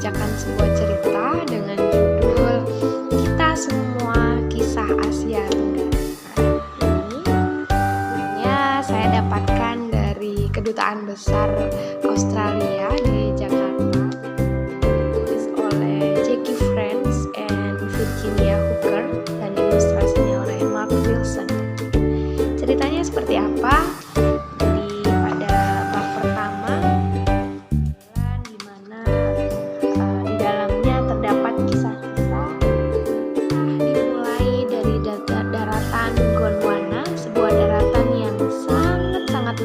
membacakan sebuah cerita dengan judul Kita Semua Kisah Asia Tenggara. Ini saya dapatkan dari Kedutaan Besar Australia di Jakarta, ditulis oleh Jackie Friends and Virginia Hooker dan ilustrasinya oleh Mark Wilson. Ceritanya seperti apa?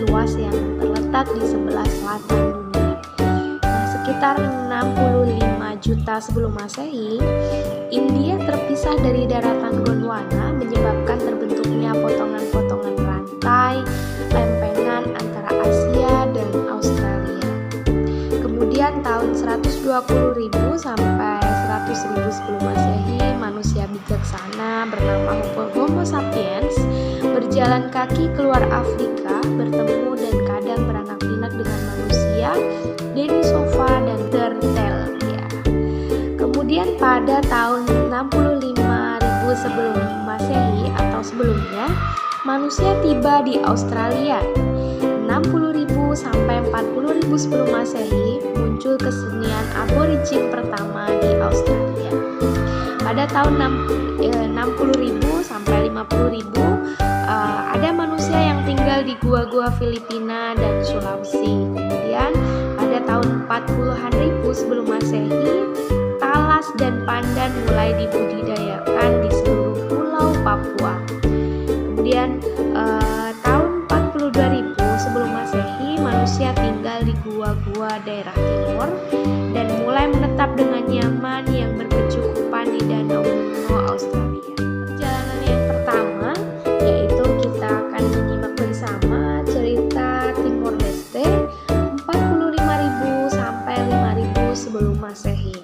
Luas yang terletak di sebelah selatan dunia. Sekitar 65 juta sebelum Masehi, India terpisah dari daratan Gondwana menyebabkan terbentuknya potongan-potongan rantai lempengan antara Asia dan Australia. Kemudian tahun 120.000 sampai 100.000 sebelum Masehi, manusia bijaksana bernama Homo sapiens berjalan kaki keluar Afrika, bertemu dan kadang beranak pinak dengan manusia, Denisova dan Tertullian. Kemudian pada tahun 65.000 sebelum Masehi atau sebelumnya, manusia tiba di Australia. 60.000 sampai 40.000 sebelum Masehi muncul kesenian aborigin pertama di Australia. Pada tahun 60.000 sampai 50.000 ada manusia yang tinggal di gua-gua Filipina dan Sulawesi. Kemudian pada tahun 40-an ribu sebelum Masehi, talas dan pandan mulai dibudidayakan di seluruh pulau Papua. Kemudian tahun 42.000 sebelum Masehi, manusia tinggal di gua-gua daerah timur dan mulai menetap dengan nyaman yang berkecukupan di Danau Bungo, Australia. Perjalanan yang pertama yaitu kita akan menyimak bersama cerita Timor Leste 45.000 sampai 5.000 sebelum Masehi.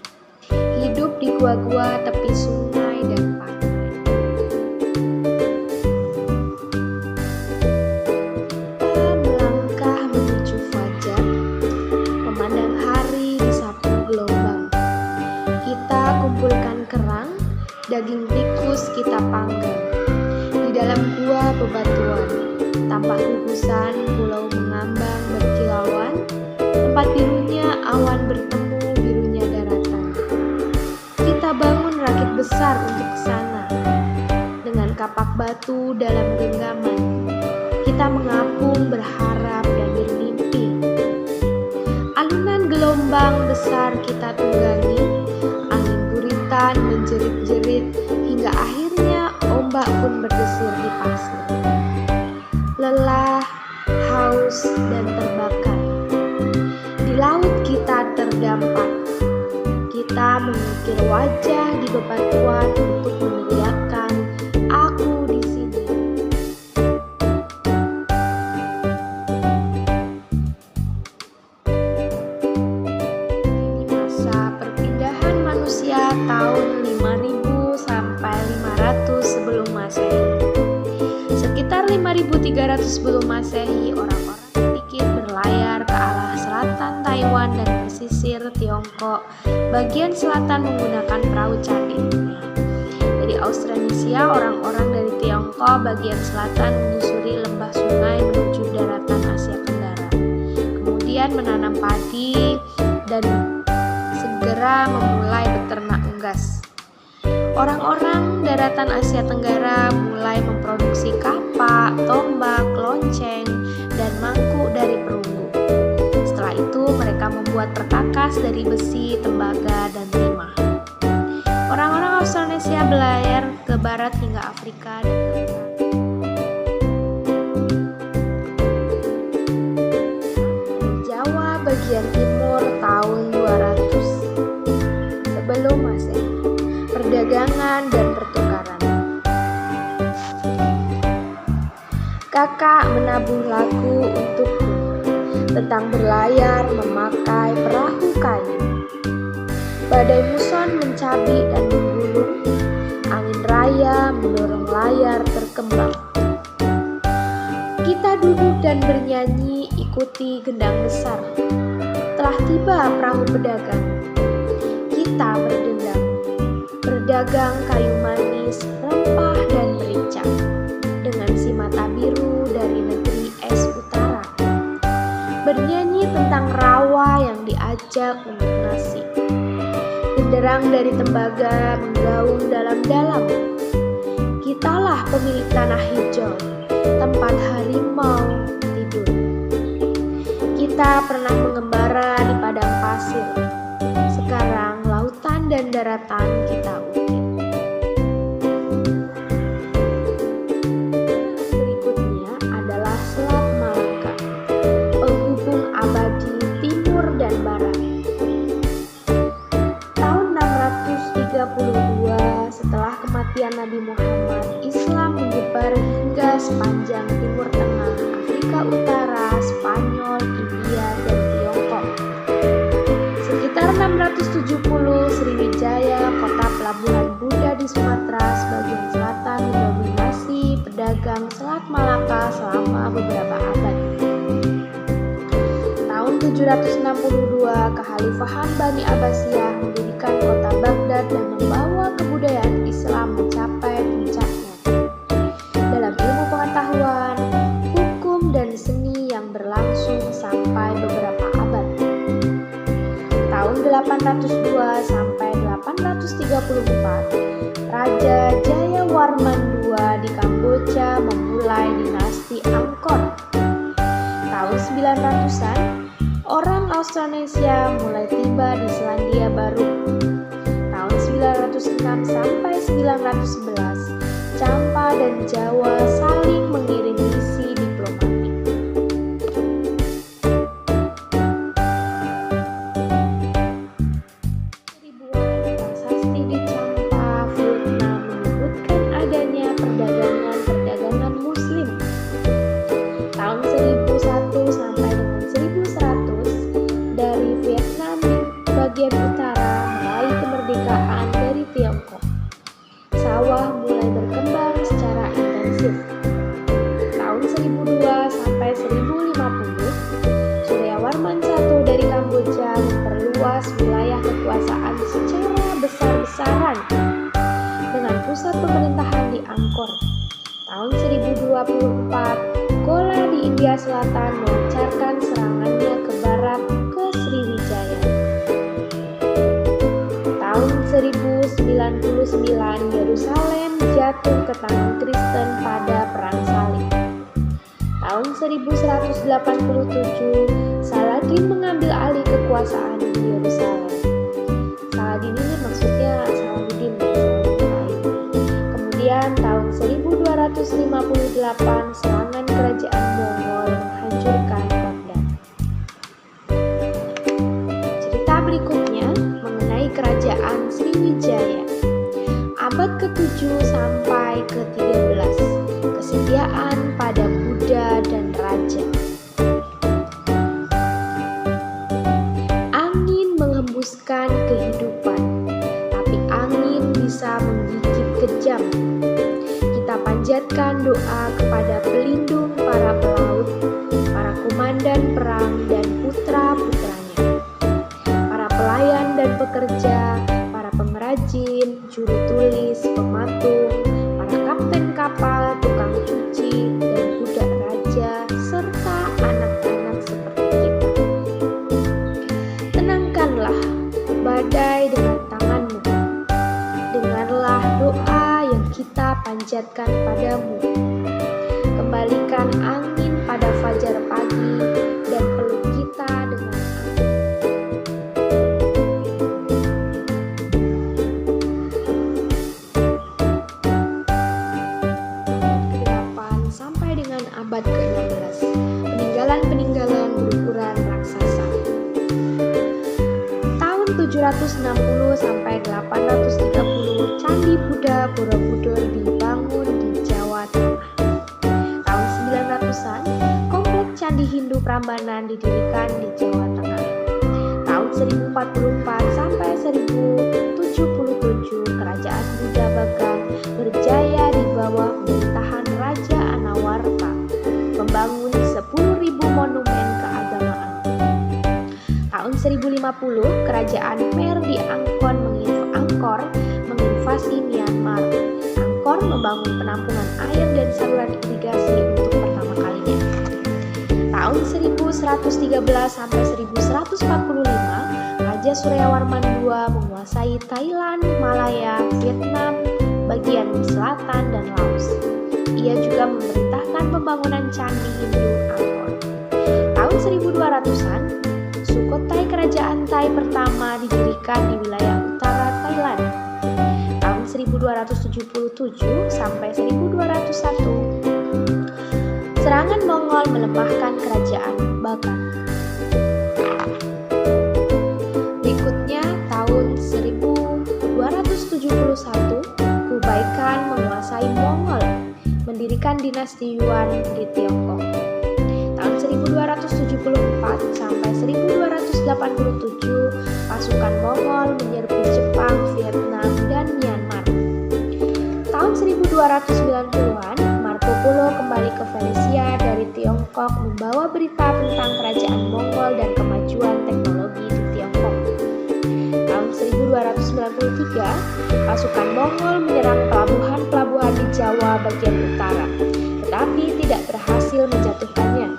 Hidup di gua-gua tepi sungai dan pantai. Kita melangkah menuju fajar, memandang hari disapu gelombang. Kita kumpulkan kerang, daging tikus kita panggang. Di dalam gua bebatuan, tampak gugusan pulau mengambang berkilauan, tempat birunya awan bertemu birunya daratan. Kita bangun rakit besar untuk ke sana. Dengan kapak batu dalam genggaman, kita mengapung berharap dan bermimpi. Alunan gelombang besar kita tunggangi, angin buritan menjerit-jerit hingga akhirnya ombak pun berdesir di pasir. Lelah, haus, dan terbakar. Di laut kita terdampak. Kita mengukir wajah di bebatuan untuk meneriakkan, "Aku di sini." Ini masa perpindahan manusia tahun 5.000 sampai 500 sebelum Masehi. Sekitar 5.300 sebelum Masehi, orang-orang sedikit berlayar ke arah selatan Taiwan dan pesisir Tiongkok bagian selatan menggunakan perahu candik. Dari Australasia, orang-orang dari Tiongkok bagian selatan menyusuri lembah sungai menuju daratan Asia Tenggara. Kemudian menanam padi dan segera memulai beternak unggas. Orang-orang daratan Asia Tenggara mulai memproduksi kapak, tombak, lonceng, dan mangkuk dari perunggu. Setelah itu mereka membuat perkakas dari besi, tembaga, dan timah. Orang-orang Australasia berlayar ke barat hingga Afrika dan Jawa bagian timur tahun 200 sebelum Masehi. Perdagangan dan pertukaran. Kakak menabuh lagu untukku tentang berlayar memakai perahu kayu. Badai muson mencabik dan menggulung, angin raya mendorong layar terkembang. Kita duduk dan bernyanyi ikuti gendang besar. Telah tiba perahu pedagang. kita berdendam, berdagang kayu manis, rempah dan merica, dengan si mata biru dari negeri es utara, bernyanyi tentang rawa yang diajak untuk nasi. Genderang dari tembaga menggaung dalam-dalam. Kitalah pemilik tanah hijau, tempat harimau tidur. Kita pernah mengembara di padang pasir. Sekarang lautan dan daratan kita ukir. Berikutnya adalah Selat Malaka, penghubung abadi timur dan barat. Tahun 632 setelah kematian Nabi Muhammad, Islam menyebar hingga sepanjang Timur Tengah, Afrika Utara, Spanyol, India, dan Tiongkok. Sekitar 670, Sriwijaya, kota pelabuhan Buddha di Sumatera sebagian selatan, mendominasi pedagang Selat Malaka selama beberapa abad. Tahun 762, Kekhalifahan Bani Abbasiyah mendirikan kota Baghdad dan membawa kebudayaan Islam mencapai puncaknya dalam ilmu pengetahuan, hukum, dan seni yang berlangsung sampai beberapa abad. Tahun 802 sampai 834, Raja Jayawarman II di Kamboja memulai dinasti Angkor. Tahun 900-an, orang Austronesia mulai tiba di Selandia Baru. Tahun 906 sampai 911, Campa dan Jawa saling mengirim misi diplomatik. Ribuan prasasti di Campa, Vietnam menyebutkan adanya perdagangan Muslim. Tahun 1001 sampai dengan 1100, dari Vietnam bagian utara meraih kemerdekaan dari Tiongkok. Sawah mulai berkembang secara intensif. Tahun 1002 sampai 1050, Suryawarman I dari Kamboja memperluas wilayah kekuasaan secara besar-besaran dengan pusat pemerintahan di Angkor. Tahun 1024, Gola di India Selatan melancarkan serangannya ke barat ke Sriwijaya. Tahun 1099, Yerusalem jatuh ke tangan Kristen pada Perang Salib. Tahun 1187, Saladin mengambil alih kekuasaan di Yerusalem. Saladin ini maksudnya Saladin lain. Kemudian tahun 1258, serangan kerajaan Mongol menghancurkan Baghdad. Cerita berikutnya mengenai kerajaan Sriwijaya. Abad ke-7 sampai ke-13, kesetiaan pada Buddha dan Raja. Angin menghembuskan kehidupan, tapi angin bisa menggigit kejam. Kita panjatkan doa kepada pelindung para pelaut, para komandan perang dan putra-putranya, para pelayan dan pekerja, para pengrajin, juru tulis, pematung, para kapten kapal, tukang cuci, dan budak raja, serta anak-anak seperti kita. Tenangkanlah badai dengan tanganmu. Dengarlah doa yang kita panjatkan padamu. Kembalikan angin pada fajar pagi dan peluk kita dengan angin. 8 sampai dengan abad ke-16, peninggalan-peninggalan berukuran raksasa. Tahun 760 sampai 830, Candi Buddha Borobudur dibangun di Jawa Tengah. Tahun 900-an, komplek Candi Hindu Prambanan didirikan di Jawa Tengah. Tahun 1044 sampai 1077, Kerajaan Buddha Bagan berjaya di bawah pemerintahan Raja Anawarta, membangun 10.000 monumen keagamaan. Tahun 1500 kerajaan Mer di Angkor menginvasi Myanmar. Angkor membangun penampungan air dan saluran irigasi untuk pertama kalinya. Tahun 1113 sampai 1145, Raja Suryawarman II menguasai Thailand, Malaya, Vietnam, bagian selatan dan Laos. Ia juga memerintahkan pembangunan candi Hindu Angkor. Tahun 1200-an, Sukhothai kerajaan Thai pertama didirikan di wilayah utara Thailand. Tahun 1277 sampai 1201, serangan Mongol melemahkan kerajaan Bagan. Berikutnya tahun 1271, Kublai Khan menguasai Mongol, mendirikan dinasti Yuan di Tiongkok. Tahun 1274 sampai 1287, pasukan Mongol menyerbu Jepang, Vietnam, dan Myanmar. Tahun 1290-an, Marco Polo kembali ke Venesia dari Tiongkok membawa berita tentang kerajaan Mongol dan kemajuan teknologi di Tiongkok. Tahun 1293, pasukan Mongol menyerang pelabuhan-pelabuhan di Jawa bagian utara, tetapi tidak berhasil menjatuhkannya.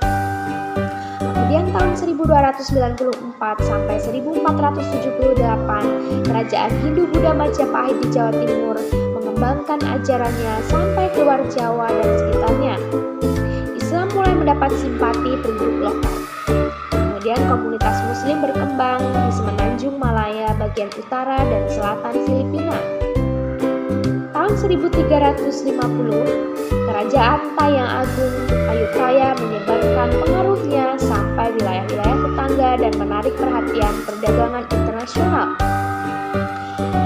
Kemudian tahun 1294 sampai 1478, kerajaan Hindu-Buddha Majapahit di Jawa Timur mengembangkan ajarannya sampai keluar Jawa dan sekitarnya. Islam mulai mendapat simpati penduduk lokal. Kemudian komunitas Muslim berkembang di semenanjung Malaya bagian utara dan selatan Filipina. Tahun 1350, kerajaan Thai yang agung Ayutthaya menyebarkan pengaruhnya sampai wilayah-wilayah tetangga dan menarik perhatian perdagangan internasional,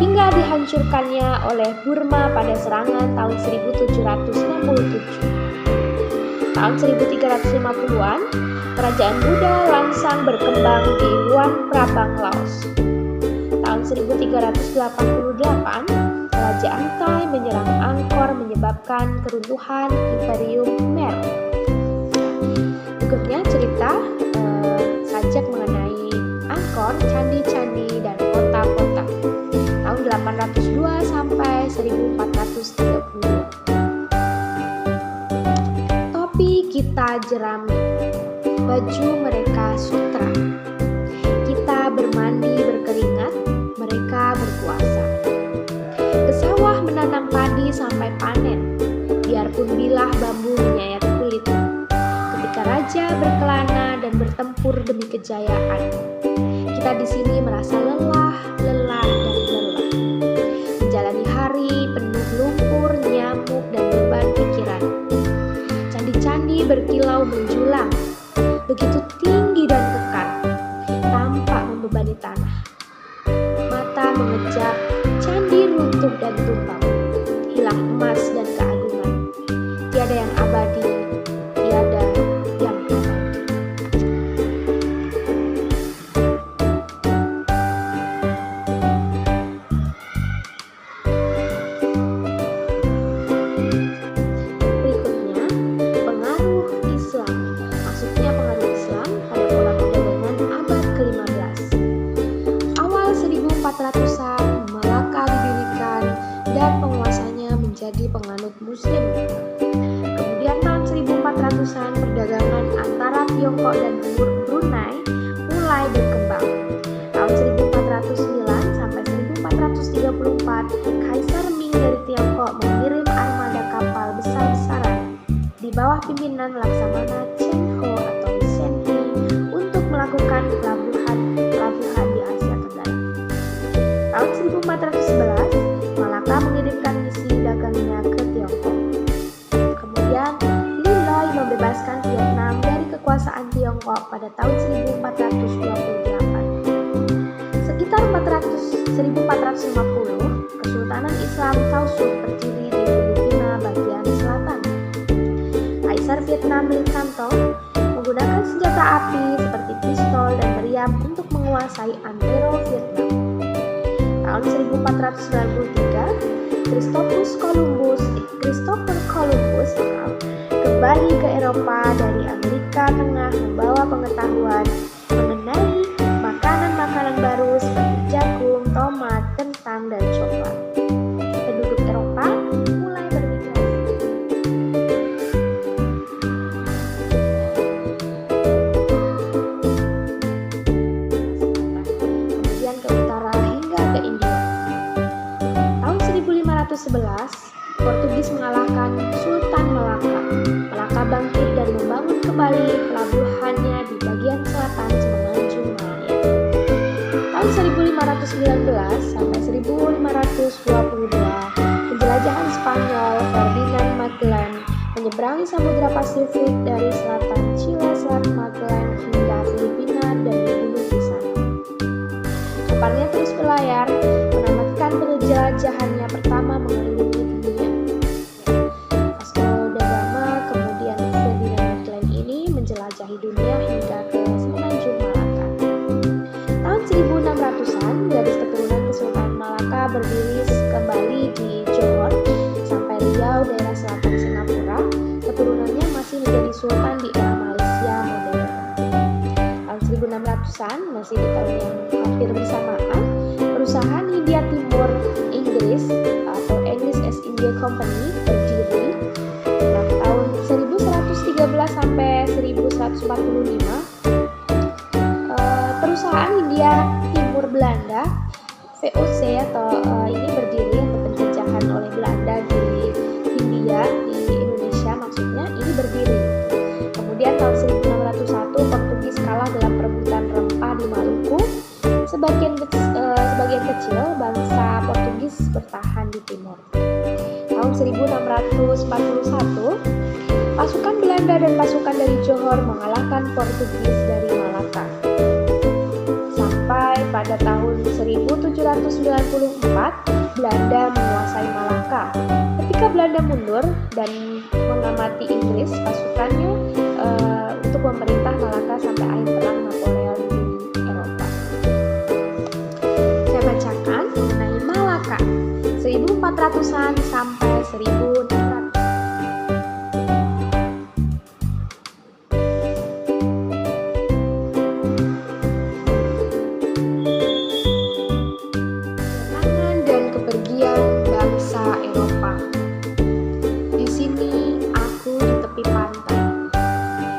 hingga dihancurkannya oleh Burma pada serangan tahun 1767. Tahun 1350-an, kerajaan Buddha langsang berkembang di Luang Prabang, Laos. Tahun 1388, kerajaan Thai menyerang Angkor menyebabkan keruntuhan Imperium Khmer. Berikutnya cerita sajak mengenai Angkor, candi-candi, dan kota-kota. Tahun 802 sampai 1432. Topi kita jerami, baju mereka sutra. Kita bermandi berkeringat, mereka berpuasa. Ke sawah menanam padi sampai panen, biarpun bilah bambu menyayat kulit. Ketika raja berkelana dan bertempur demi kejayaan, kita di sini merasa lelah, dan lelah. Menjalani hari penuh lumpur, nyamuk, dan beban pikiran. Candi-candi berkilau menjulang, begitu tinggi dan kekar, tampak membebani tanah. Mata mengejar, candi runtuh dan tumbang, hilang emas dan keagungan. Tiada yang abadi, tiada yang abadi. Berikutnya, pengaruh Islam. Maksudnya pengaruh Islam pada pola perdagangan abad ke-15. Awal 1400-an, Malaka didirikan dan penguasanya menjadi penganut Muslim. Kemudian tahun 1400-an, perdagangan antara Tiongkok dan Brunei mulai berkembang. Tahun 1409 sampai 1434, Kaisar Ming dari Tiongkok mengirim armada kapal besar-besaran di bawah pimpinan Laksamana Cheng Ho atau Shen He untuk melakukan pelabuhan di Asia Tenggara. Tahun 1411, Malaka mengirimkan misi dagangnya ke Tiongkok. Kemudian, Li Loi membebaskan Vietnam dari kekuasaan Tiongkok pada tahun 1428. Sekitar 1450, Kesultanan Islam Tausug berdiri di Filipina bagian selatan. Kaisar Vietnam Lê Thanh Tông menggunakan senjata api seperti pistol dan meriam untuk menguasai antero Vietnam. Tahun 1493, Christopher Columbus kembali ke Eropa dari Amerika Tengah membawa pengetahuan mengenai makanan-makanan kembali pelabuhannya di bagian selatan semenanjung Malaya. Tahun 1519 sampai 1522, penjelajahan Spanyol Ferdinand Magellan menyeberangi Samudra Pasifik dari selatan Chile, Selat Magellan hingga Filipina dan dibunuh di sana. Kapalnya terus berlayar, menamatkan penjelajahannya pertama mengelilingi dunia. Vasco da Gama kemudian Ferdinand Magellan ini menjelajahi dunia hingga ke semenanjung Malaka. Tahun 1600-an, garis keturunan Kesultanan Malaka berdiri kembali di Johor sampai Riau, daerah selatan Singapura. Keturunannya masih menjadi sultan di era Malaysia modern. Tahun 1600-an, masih di tahun yang hampir bersamaan, perusahaan Hindia Timur Inggris atau English East India Company berdiri. Nah, tahun 1113 sampai 1145, perusahaan Hindia Timur Belanda VOC atau ini berdiri untuk penjajahan oleh Belanda di Hindia, di Indonesia maksudnya, ini berdiri. Kemudian tahun 1601 Portugis kalah dalam perebutan rempah di Maluku. Sebagian kecil bangsa Portugis bertahan di timur. Tahun 1641 pasukan Belanda dan pasukan dari Johor mengalahkan Portugis dari Malaka. Sampai pada tahun 1794 Belanda menguasai Malaka. Ketika Belanda mundur dan mengamati Inggris, pasukannya untuk memerintah Malaka sampai akhir perang Napoleon di Eropa. Saya bacakan mengenai Malaka 1400-an sampai 1600. Kepergian bangsa Eropa. Di sini aku di tepi pantai,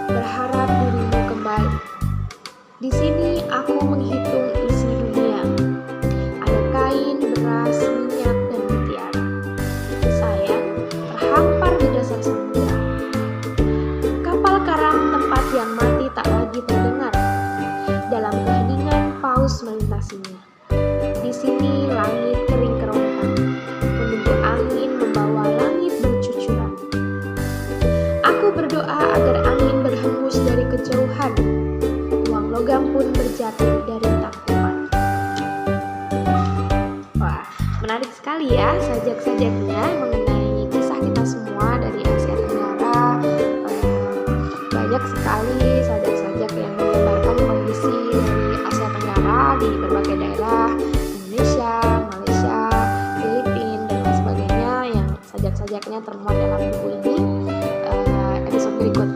berharap dirimu kembali. Di sini aku menghitung isi dunia. Ada kain, beras, minyak, dan mutiara. Saya terhampar di dasar samudera. Kapal karam tempat yang mati tak lagi terdengar. Dalam keheningan paus melintasinya. Di sini langit kering kerontang, menunggu angin membawa langit bercucuran. Aku berdoa agar angin berhembus dari kejauhan, uang logam pun berjatuh dari tangkupan. Wah, menarik sekali ya sajak-sajaknya mengenai kisah kita semua dari Asia Tenggara. Banyak sekali sajak-sajak yang menggambarkan kondisi dari Asia Tenggara di berbagai daerah Indonesia, Malaysia, Filipina, dan lain sebagainya yang sajak-sajaknya termuat dalam buku ini. Episode berikutnya